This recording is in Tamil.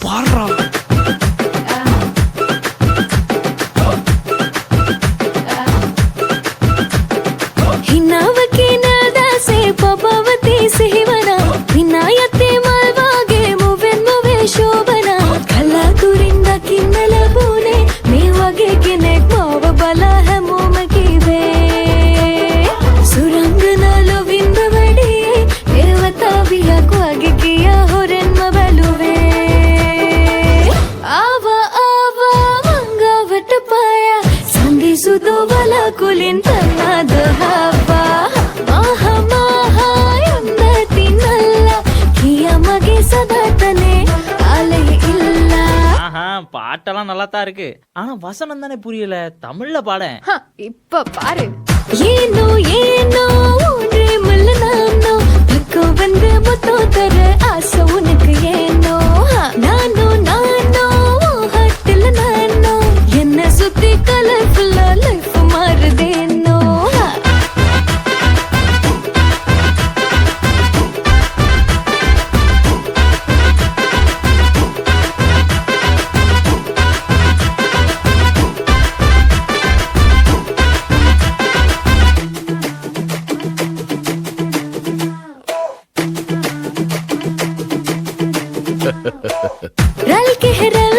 பாடுறா. பாட்டெல்லாம் நல்லா தான் இருக்கு, ஆனா வசனம் தானே புரியல. தமிழ்ல பாட. இப்ப பாரு. ஏனோ ஏனோ ஒன்றே முள்ள நானோ பக்கம் வந்து முத்தம் தர ஆசை உனக்கு ஏனோ நானோ நானோ ஹாட்டில் நானோ என்ன சுத்தி கலர்ஃபுல்லா லைஃப் மாறுதேனோ. रल के रल